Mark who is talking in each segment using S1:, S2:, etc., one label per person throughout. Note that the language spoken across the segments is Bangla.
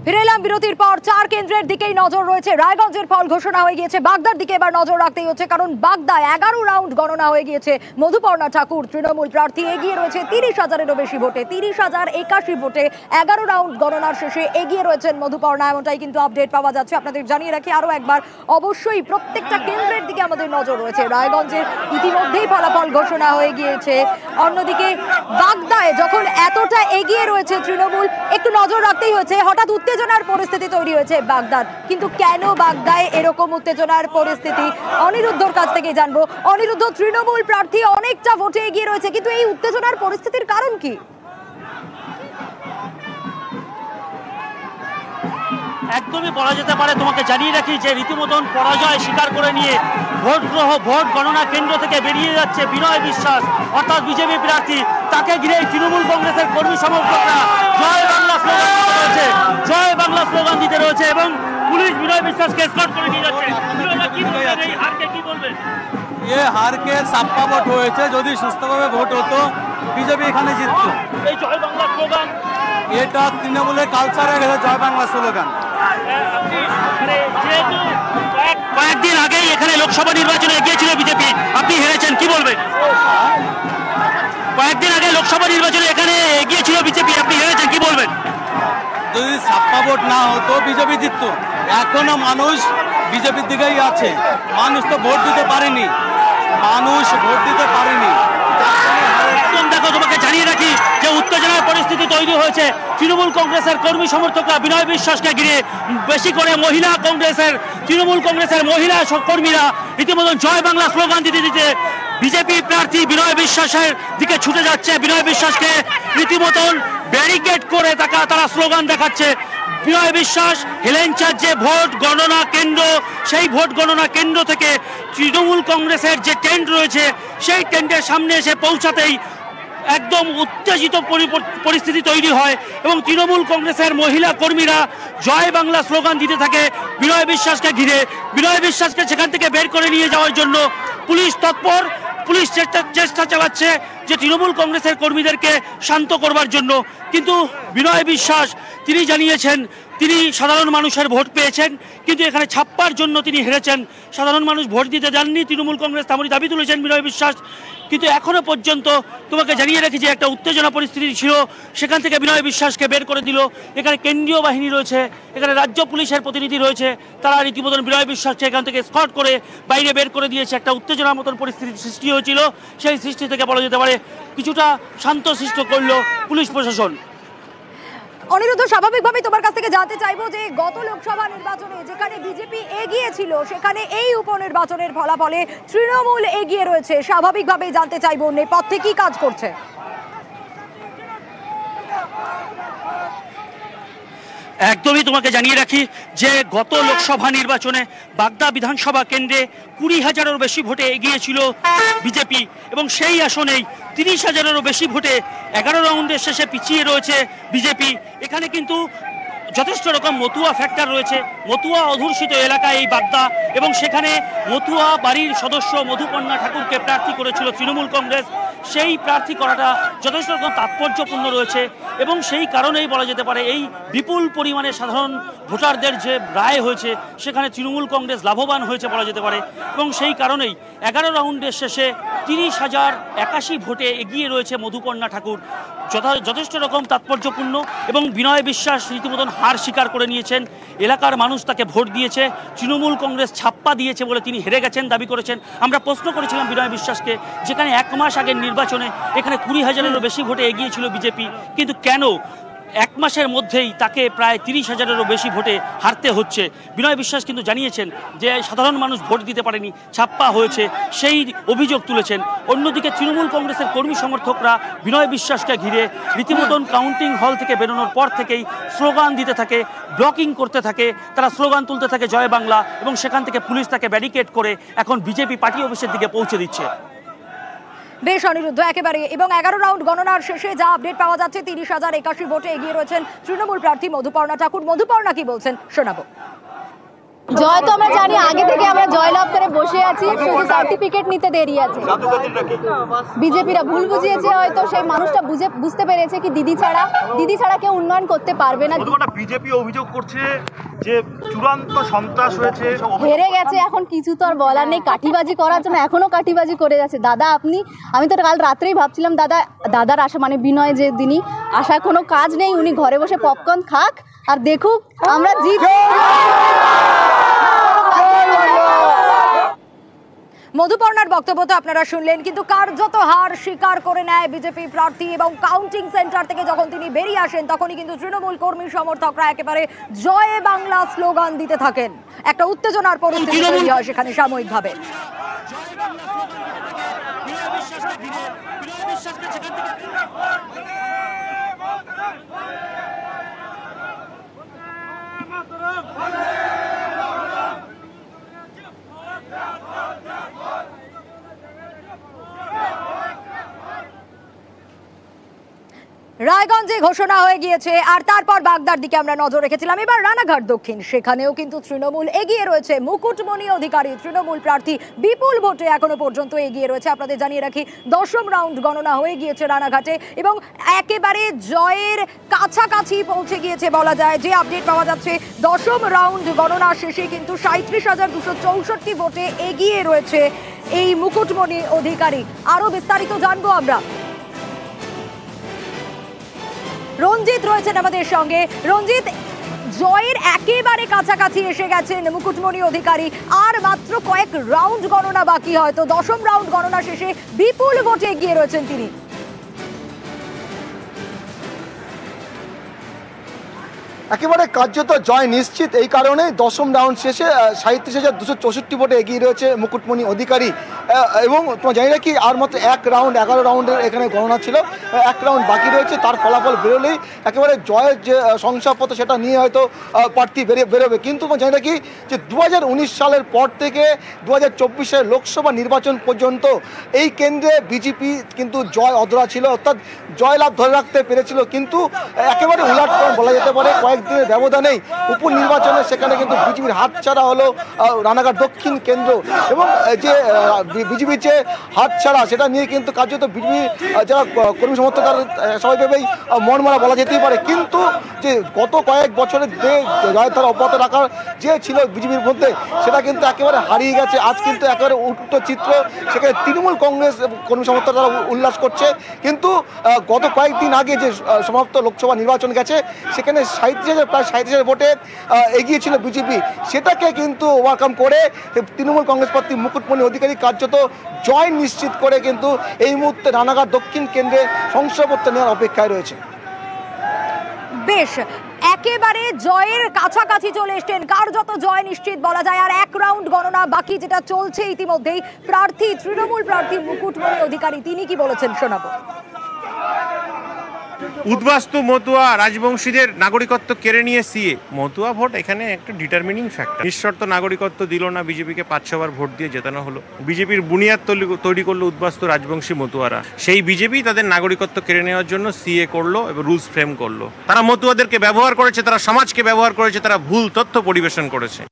S1: ফিরে এলাম বিরতির পর। 4 কেন্দ্রের দিকেই নজর রয়েছে। রায়গঞ্জের ফল ঘোষণা হয়ে গিয়েছে, বাগদার দিকে এবার নজর রাখতেই হচ্ছে, কারণ বাগদায় 11 রাউন্ড গণনা হয়ে গিয়েছে। মধুপর্ণা ঠাকুর তৃণমূল প্রার্থী এগিয়ে রয়েছে 30,000-এরও বেশি ভোটে, 30,081 ভোটে 11 রাউন্ড গণনার শেষে এগিয়ে রয়েছেন মধুপর্ণা, এমনটাই কিন্তু আপডেট পাওয়া যাচ্ছে। আপনাদের জানিয়ে রাখি আরো একবার, অবশ্যই প্রত্যেকটা কেন্দ্রের দিকে আমাদের নজর রয়েছে। রায়গঞ্জের ইতিমধ্যেই ফলাফল ঘোষণা হয়ে গিয়েছে, অন্যদিকে বাগদায় যখন এতটা এগিয়ে রয়েছে তৃণমূল, একটু নজর রাখতেই হচ্ছে। হঠাৎ উত্তেজনার পরিস্থিতি তৈরি হয়েছে বাগদার, কিন্তু কেন বাগদায় এরকম উত্তেজনার পরিস্থিতি অনিরুদ্ধর কাছ থেকে জানবো। অনিরুদ্ধ, তৃণমূল প্রার্থী অনেকটা ভোটে এগিয়ে রয়েছে, কিন্তু এই উত্তেজনার পরিস্থিতির কারণ কি?
S2: একদমই বলা যেতে পারে, তোমাকে জানিয়ে রাখি যে রীতিমতন পরাজয় স্বীকার করে নিয়ে ভোট গণনা কেন্দ্র থেকে বেরিয়ে যাচ্ছে বিনয় বিশ্বাস, অর্থাৎ বিজেপি প্রার্থী। তাকে ঘিরে তৃণমূল কংগ্রেসের কর্মী সমর্থকরা জয় বাংলা স্লোগান দিতে রয়েছে, জয় বাংলা স্লোগান দিতে রয়েছে, এবং পুলিশ বিনয় বিশ্বাসকে এসকর্ট করে নিয়ে যাচ্ছে। এই হারকে কি বলবেন?
S3: এ হারকে ছাপ্পা ভোট হয়েছে, যদি সুস্থভাবে ভোট হতো বিজেপি এখানে জিততো।
S2: এই জয় বাংলা স্লোগান
S3: এটা তৃণমূলের কালচারে গেছে, জয় বাংলা স্লোগান।
S2: যেহেতু কয়েকদিন আগেই এখানে লোকসভা নির্বাচনে এগিয়েছিল বিজেপি, আপনি হেরেছেন, কি বলবেন? কয়েকদিন আগে লোকসভা নির্বাচনে এখানে এগিয়েছিল বিজেপি, আপনি হেরেছেন, কি বলবেন?
S3: যদি ছাপ্পা ভোট না হতো বিজেপি জিততো। এখনো মানুষ বিজেপির দিকেই আছে, মানুষ তো ভোট দিতে পারেনি, মানুষ ভোট দিতে পারেনি।
S2: একদম দেখো, তোমাকে জানিয়ে রাখি যে উত্তেজনার পরিস্থিতি তৈরি হয়েছে তৃণমূল কংগ্রেসের কর্মী সমর্থকরা বিনয় বিশ্বাসকে ঘিরে, বেশি করে তৃণমূল কংগ্রেসের মহিলা কর্মীরা রীতিমতো জয় বাংলা স্লোগান দিতে দিতে বিজেপি প্রার্থী বিনয় বিশ্বাসের দিকে ছুটে যাচ্ছে। বিনয় বিশ্বাসকে রীতিমতন ব্যারিকেড করে তারা স্লোগান দেখাচ্ছে। বিনয় বিশ্বাস হেলেঞ্চার যে ভোট গণনা কেন্দ্র, সেই ভোট গণনা কেন্দ্র থেকে তৃণমূল কংগ্রেসের যে টেন্ট রয়েছে সেই টেন্টের সামনে এসে পৌঁছাতেই একদম উত্তেজিত পরিস্থিতি তৈরি হয়, এবং তৃণমূল কংগ্রেসের মহিলা কর্মীরা জয় বাংলা স্লোগান দিতে থাকে বিনয় বিশ্বাসকে ঘিরে। বিনয় বিশ্বাসকে সেখান থেকে বের করে নিয়ে যাওয়ার জন্য পুলিশ তৎপর, পুলিশ চেষ্টা চালাচ্ছে যে তৃণমূল কংগ্রেসের কর্মীদেরকে শান্ত করবার জন্য। কিন্তু বিনয় বিশ্বাস তিনি জানিয়েছেন তিনি সাধারণ মানুষের ভোট পেয়েছেন, কিন্তু এখানে ছাপ্পার জন্য তিনি হেরেছেন। সাধারণ মানুষ ভোট দিতে যাননি তৃণমূল কংগ্রেস, তেমনই দাবি তুলেছেন বিনয় বিশ্বাস। কিন্তু এখনো পর্যন্ত তোমাকে জানিয়ে রাখি যে একটা উত্তেজনা পরিস্থিতি ছিল, সেখান থেকে বিনয় বিশ্বাসকে বের করে দিল। এখানে কেন্দ্রীয় বাহিনী রয়েছে, এখানে রাজ্য পুলিশের প্রতিনিধি রয়েছে, তারা রীতিমতন বিনয় বিশ্বাসকে এখান থেকে স্কট করে বাইরে বের করে দিয়েছে। একটা উত্তেজনার মতন পরিস্থিতি সৃষ্টি হয়েছিল, সেই সৃষ্টি থেকে বলা যেতে পারে কিছুটা শান্ত সৃষ্টি করলো পুলিশ প্রশাসন।
S1: অনিরুদ্ধ, স্বাভাবিকভাবে তোমার কাছ থেকে জানতে চাইবো যে গত লোকসভা নির্বাচনে যেখানে বিজেপি এগিয়ে ছিল, সেখানে এই উপনির্বাচনের ফলাফলে তৃণমূল এগিয়ে রয়েছে, স্বাভাবিকভাবেই জানতে চাইবো নেপথ্যে কি কাজ করছে?
S2: একদমই তোমাকে জানিয়ে রাখি যে গত লোকসভা নির্বাচনে বাগদা বিধানসভা কেন্দ্রে 20,000-এরও বেশি ভোটে এগিয়েছিল বিজেপি, এবং সেই আসনেই 30,000-এরও বেশি ভোটে 11 রাউন্ডের শেষে পিছিয়ে রয়েছে বিজেপি। এখানে কিন্তু যথেষ্ট রকম মতুয়া ফ্যাক্টর রয়েছে, মতুয়া অধুষিত এলাকা এই বাগদা, এবং সেখানে মতুয়া বাড়ির সদস্য মধুপর্ণা ঠাকুরকে প্রার্থী করেছিল তৃণমূল কংগ্রেস। সেই প্রার্থী করাটা যথেষ্ট রকম তাৎপর্যপূর্ণ রয়েছে, এবং সেই কারণেই বলা যেতে পারে এই বিপুল পরিমাণে সাধারণ ভোটারদের যে রায় হয়েছে সেখানে তৃণমূল কংগ্রেস লাভবান হয়েছে বলা যেতে পারে, এবং সেই কারণেই 11 রাউন্ডের শেষে 30,081 ভোটে এগিয়ে রয়েছে মধুপর্ণা ঠাকুর। যথেষ্ট রকম তাৎপর্যপূর্ণ, এবং বিনয় বিশ্বাস রীতিমতন হার স্বীকার করে নিয়েছেন। এলাকার মানুষ তাকে ভোট দিয়েছে, তৃণমূল কংগ্রেস ছাপ্পা দিয়েছে বলে তিনি হেরে গেছেন দাবি করেছেন। আমরা প্রশ্ন করেছিলাম বিনয় বিশ্বাসকে, যেখানে 1 মাস আগের নির্বাচনে এখানে 20,000-এরও বেশি ভোটে এগিয়েছিল বিজেপি, কিন্তু কেন 1 মাসের মধ্যেই তাকে প্রায় 30,000-এরও বেশি ভোটে হারতে হচ্ছে? বিনয় বিশ্বাস কিন্তু জানিয়েছেন যে সাধারণ মানুষ ভোট দিতে পারেনি, ছাপ্পা হয়েছে, সেই অভিযোগ তুলেছেন। অন্যদিকে তৃণমূল কংগ্রেসের কর্মী সমর্থকরা বিনয় বিশ্বাসকে ঘিরে রীতিমতন কাউন্টিং হল থেকে বেরোনোর পর থেকেই স্লোগান দিতে থাকে, ব্লকিং করতে থাকে, তারা স্লোগান তুলতে থাকে জয় বাংলা, এবং সেখান থেকে পুলিশ তাকে ব্যারিকেড করে এখন বিজেপি পার্টি অফিসের দিকে পৌঁছে দিচ্ছে।
S1: বেশ অনিরুদ্ধ, একেবারে, এবং 11 রাউন্ড গণনার শেষে যা আপডেট পাওয়া যাচ্ছে 30,081 ভোটে এগিয়ে রয়েছেন তৃণমূল প্রার্থী মধুপর্ণা ঠাকুর। মধুপর্ণা কি বলছেন শোনাবো।
S4: জয় তো আমরা জানি, আগে থেকে আমরা জয়লাভ করে বসে আছি, শুধু সার্টিফিকেট নিতে দেরি আছে। বিজেপিরা ভুল বুঝিয়েছে, হয়তো সেই মানুষটা বুঝতে পেরেছে কি দিদি ছাড়া কেউ উন্নয়ন করতে পারবে না।
S5: বিজেপি অভিযোগ করছে যে চূড়ান্ত সন্ত্রাস হয়েছে,
S4: হেরে গেছে, এখন কিছু তো আর বলার নেই। কাঠিবাজি করার জন্য এখনো কাঠিবাজি করে যাচ্ছে। দাদা আমি তো কাল রাত্রেই ভাবছিলাম দাদার আশা মানে বিনয় যে দিনই আশার কোনো কাজ নেই, উনি ঘরে বসে পপকর্ন খাক আর দেখুক আমরা জিত।
S1: মধুপর্ণার বক্তব্য তো আপনারা শুনলেন, কিন্তু কার্যত হার স্বীকার করে নেয় বিজেপি প্রার্থী এবং কাউন্টিং সেন্টার থেকে যখন তিনি বেরিয়ে আসেন তখনই কিন্তু তৃণমূল কর্মী সমর্থকরা একেবারে জয় বাংলা স্লোগান দিতে থাকেন। একটা উত্তেজনার পরিস্থিতি তৈরি হয় সেখানে সাময়িকভাবে। রায়গঞ্জে ঘোষণা হয়ে গিয়েছে আর তারপর বাগদার দিকে আমরা নজর রেখেছিলাম। এবার রানাঘাট দক্ষিণ, সেখানেও কিন্তু তৃণমূল এগিয়ে রয়েছে। মুকুটমণি অধিকারী তৃণমূল প্রার্থী বিপুল ভোটে এখনো পর্যন্ত এগিয়ে রয়েছে। আপনাদের জানিয়ে রাখি 10ম রাউন্ড গণনা হয়ে গিয়েছে রানাঘাটে এবং একেবারে জয়ের কাছাকাছি পৌঁছে গিয়েছে বলা যায়। যে আপডেট পাওয়া যাচ্ছে 10ম রাউন্ড গণনা শেষে কিন্তু 37,264 ভোটে এগিয়ে রয়েছে এই মুকুটমণি অধিকারী। আরো বিস্তারিত জানবো আমরা। রঞ্জিত রয়েছেন আমাদের সঙ্গে। রঞ্জিত, জয়ের একেবারে কাছাকাছি এসে গেছেন মুকুটমণি অধিকারী, আর মাত্র কয়েক রাউন্ড গণনা বাকি, হয়তো 10ম রাউন্ড গণনা শেষে বিপুল ভোটে এগিয়ে রয়েছেন তিনি।
S6: একেবারে কার্যত জয় নিশ্চিত, এই কারণে 10ম রাউন্ড শেষে 37,264 ভোটে এগিয়ে রয়েছে মুকুটমণি অধিকারী। এবং তোমার জানি রাখি আর মাত্র 11 রাউন্ডের এখানে গণনা ছিল, 1 রাউন্ড বাকি রয়েছে। তার ফলাফল বেরোলেই একেবারে জয়ের যে শংসাপত্র সেটা নিয়ে হয়তো প্রার্থী বেরোবে। কিন্তু তোমার জানি রাখি যে 2019 সালের পর থেকে 2024 সালের লোকসভা নির্বাচন পর্যন্ত এই কেন্দ্রে বিজেপি কিন্তু জয় অধরা ছিল, অর্থাৎ জয়লাভ ধরে রাখতে পেরেছিল। কিন্তু একেবারে উলাট বলা যেতে পারে, কয়েকদিনের ব্যবধানেই উপনির্বাচনে সেখানে কিন্তু বিজেপির হাতছাড়া হলো রানাঘাট দক্ষিণ কেন্দ্র। এবং যে বিজেপির যে হাতছাড়া সেটা নিয়ে কিন্তু কার্যত বিজেপি যারা কর্মী সমর্থক স্বাভাবিকভাবেই মনমারা বলা যেতেই পারে। কিন্তু যে গত কয়েক বছরের যে জয়ের ধারা অব্যাহত রাখার যে ছিল বিজেপির মধ্যে, সেটা কিন্তু একেবারে হারিয়ে গেছে। আজ কিন্তু একেবারে উল্টো চিত্র, সেখানে তৃণমূল কংগ্রেস কর্মী সমর্থক তারা উল্লাস করছে। কিন্তু গত কয়েকদিন আগে যে সমাপ্ত লোকসভা নির্বাচন গেছে, সেখানে প্রায় 37,000 ভোটে এগিয়েছিল বিজেপি, সেটাকে কিন্তু ওভারকাম করে তৃণমূল কংগ্রেস প্রার্থী মুকুটমণি অধিকারী কার্যত জয় নিশ্চিত করে কিন্তু এই মুহূর্তে রানাঘাট দক্ষিণ কেন্দ্রে শংসাপত্র নেওয়ার অপেক্ষায় রয়েছে।
S1: বেশ, একেবারে জয়ের কাছাকাছি চলে এসছেন, কার্যত জয় নিশ্চিত বলা যায়। আর 1 রাউন্ড গণনা বাকি, যেটা চলছে ইতিমধ্যেই। তৃণমূল প্রার্থী মুকুটমণি অধিকারী তিনি কি বলেছেন শোনাবো।
S7: উদ্বাস্তু মতুয়া রাজবংশীদের নাগরিকত্ব কেড়ে নিয়ে সিএ। মতুয়া ভোট এখানে একটা ডিটারমিনিং ফ্যাক্টর। নিঃশর্ত নাগরিকত্ব দিল না বিজেপিকে, 5-6 বার ভোট দিয়ে জেতানো হলো। বিজেপির বুনিয়াদ তৈরি করলো উদ্বাস্তু রাজবংশী মতুয়ারা। সেই বিজেপি তাদের নাগরিকত্ব কেড়ে নেওয়ার জন্য সিএ করলো এবং রুলস ফ্রেম করলো। তারা মতুয়াদেরকে ব্যবহার করেছে, তারা সমাজকে ব্যবহার করেছে, তারা ভুল তথ্য পরিবেশন করেছে।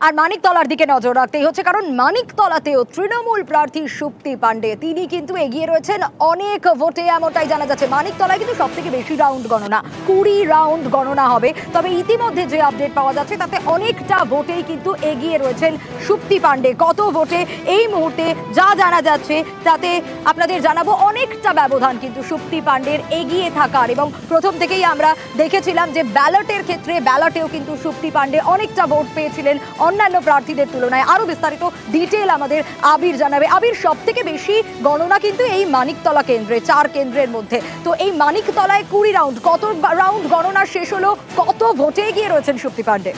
S1: আর মানিকতলার দিকে নজর রাখতেই হচ্ছে, কারণ মানিকতলাতেও তৃণমূল প্রার্থী সুপ্তি পাণ্ডে তিনি কিন্তু এগিয়ে রয়েছেন অনেক ভোটে, এমনটাই জানা যাচ্ছে। মানিকতলায় কিন্তু সব থেকে বেশি রাউন্ড গণনা, 20 রাউন্ড গণনা হবে। তবে ইতিমধ্যে যে আপডেট পাওয়া যাচ্ছে তাতে অনেকটা ভোটেই কিন্তু এগিয়ে রয়েছেন সুপ্তি পাণ্ডে। কত ভোটে এই মুহূর্তে যা জানা যাচ্ছে তাতে আপনাদের জানাবো, অনেকটা ব্যবধান কিন্তু সুপ্তি পাণ্ডের এগিয়ে থাকার। এবং প্রথম থেকেই আমরা দেখেছিলাম যে ব্যালটের ক্ষেত্রে ব্যালটেও কিন্তু সুপ্তি পাণ্ডে অনেকটা ভোট পেয়েছিলেন অন্যান্য প্রার্থীদের তুলনায়। আরো বিস্তারিত ডিটেইল আমাদের আবির জানাবে। আবির, সব থেকে বেশি গণনা কিন্তু এই মানিকতলা কেন্দ্রে, 4 কেন্দ্রের মধ্যে। তো এই মানিকতলায় 20 রাউন্ড, কত রাউন্ড গণনা শেষ হলো, কত ভোটে এগিয়ে রয়েছেন সুপ্তি পাণ্ডে?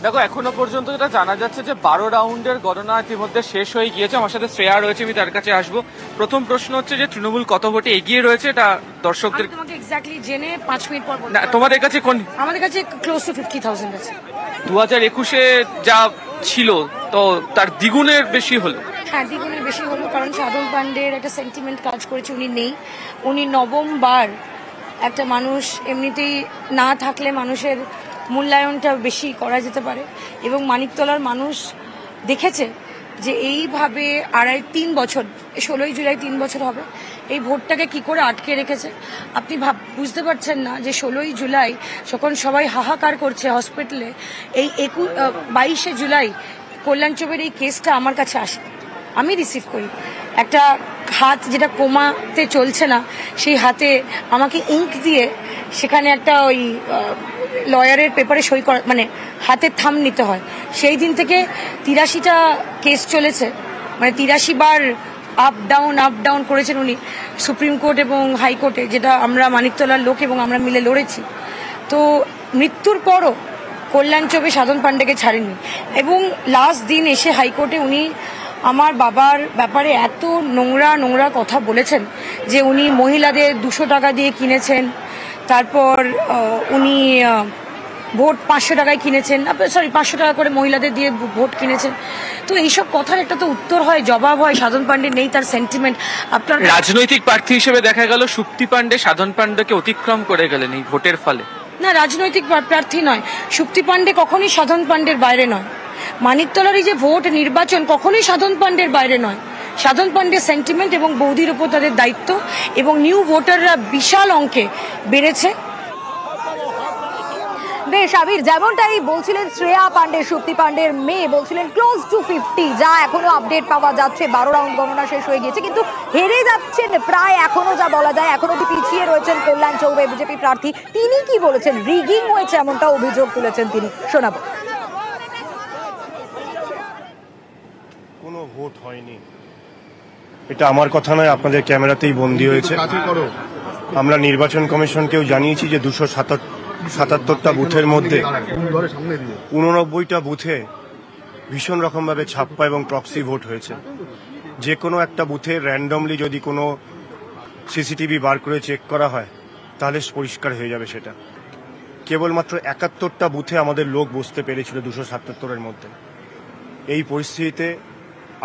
S8: দেখো, এখনো পর্যন্ত যেটা জানা যাচ্ছে যে 12 রাউন্ডের গণনা ইতিমধ্যে শেষ হয়ে গিয়েছে। আমার সাথে শ্রেয়া রয়েছে, আমি তার কাছে আসবো। প্রথম প্রশ্ন হচ্ছে যে তৃণমূল কত ভোটে এগিয়ে রয়েছে, এটা দর্শকদের
S9: তোমাকে এক্স্যাক্টলি জেনে 5 মিনিট পর
S8: না, তোমাদের কাছে কোন?
S9: আমাদের কাছে ক্লোজ টু 50,000 আছে।
S8: 2021-এ যা ছিল তো তার দ্বিগুণের বেশি হলো।
S9: হ্যাঁ, দ্বিগুণের বেশি হলো, কারণ সাধন পাণ্ডের একটা সেন্টিমেন্ট কাজ করেছে। উনি নেই, উনি নবমবার একটা মানুষ এমনিতেই না থাকলে মানুষের মূল্যায়নটা বেশি করা যেতে পারে, এবং মানিকতলার মানুষ দেখেছে যে এইভাবে 3 বছর 16ই জুলাই 3 বছর হবে এই ভোটটাকে কি করে আটকে রেখেছে। আপনি বুঝতে পারছেন না যে 16ই জুলাই যখন সবাই হাহাকার করছে হসপিটালে, এই 22শে জুলাই কল্যাণচবের এই কেসটা আমার কাছে আসে, আমি রিসিভ করি। একটা হাত যেটা কোমাতে চলছে না, সেই হাতে আমাকে ইঙ্ক দিয়ে সেখানে একটা ওই লয়ারের পেপারে সই করা, মানে হাতের থাম নিতে হয়। সেই দিন থেকে 83টা কেস চলেছে, মানে 83 বার আপ ডাউন করেছেন উনি সুপ্রিম কোর্ট এবং হাইকোর্টে, যেটা আমরা মানিকতলার লোক এবং আমরা মিলে লড়েছি। তো মৃত্যুর পরও কল্যাণচবে সাধন পাণ্ডেকে ছাড়েননি, এবং লাস্ট দিন এসে হাইকোর্টে উনি আমার বাবার ব্যাপারে এত নোংরা কথা বলেছেন যে উনি মহিলাদের 200 টাকা দিয়ে কিনেছেন, তারপর উনি ভোট 500 টাকায় কিনেছেন, 500 টাকা করে মহিলাদের দিয়ে ভোট কিনেছেন। তো এইসব কথার একটা তো উত্তর হয়, জবাব হয়। সাধন পাণ্ডে নেই তার সেন্টিমেন্ট। আপনার
S8: রাজনৈতিক প্রার্থী হিসেবে দেখা গেল সুপ্তি পাণ্ডে সাধন পাণ্ডেকে অতিক্রম করে গেলেন এই ভোটের ফলে।
S9: না, রাজনৈতিক প্রার্থী নয়, সুপ্তি পাণ্ডে কখনোই সাধন পাণ্ডের বাইরে নয়। মানিকতলার এই যে ভোট নির্বাচন কখনোই সাধন পাণ্ডের বাইরে নয়। সাধন পাণ্ডের সেন্টিমেন্ট এবং বৌদির উপর তাদের দায়িত্ব, এবং নিউ ভোটাররা বিশাল অঙ্কে বেড়েছে।
S1: বেশ আবির, যেমনটাই বলছিলেন শ্রেয়া পাণ্ডে, সুপ্তি পাণ্ডের মেয়ে, বলছিলেন ক্লোজ টু 50, যা এখনো আপডেট পাওয়া যাচ্ছে। 12 রাউন্ড গণনা শেষ হয়ে গিয়েছে, কিন্তু হেরে যাচ্ছেন প্রায়, এখনো যা বলা যায় এখনো পিছিয়ে রয়েছেন কল্যাণ চৌবে বিজেপি প্রার্থী। তিনি কি বলেছেন? রিগিং হয়েছে এমনটা অভিযোগ তুলেছেন তিনি, শোনাবো।
S10: কোনো ভোট হয়নি, এটা আমার কথা নয়, আপনাদের ক্যামেরাতেই বন্দী হয়েছে। আমরা নির্বাচন কমিশনকেও জানিয়েছি যে 277টা বুথের মধ্যে 89টা বুথে ভীষণ রকমভাবে ছাপ্পা এবং প্রক্সি ভোট হয়েছে। যে কোনো একটা বুথে র্যান্ডমলি যদি কোনো সিসিটিভি বার করে চেক করা হয় তাহলে পরিষ্কার হয়ে যাবে সেটা। কেবলমাত্র 71টা বুথে আমাদের লোক বসতে পেরেছিল 277-এর মধ্যে। এই পরিস্থিতিতে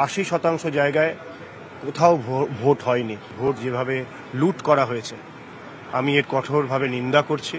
S10: 80% জায়গায় কোথাও ভোট হয়নি। ভোট যেভাবে লুট করা হয়েছে, আমি এর কঠোরভাবে নিন্দা করছি।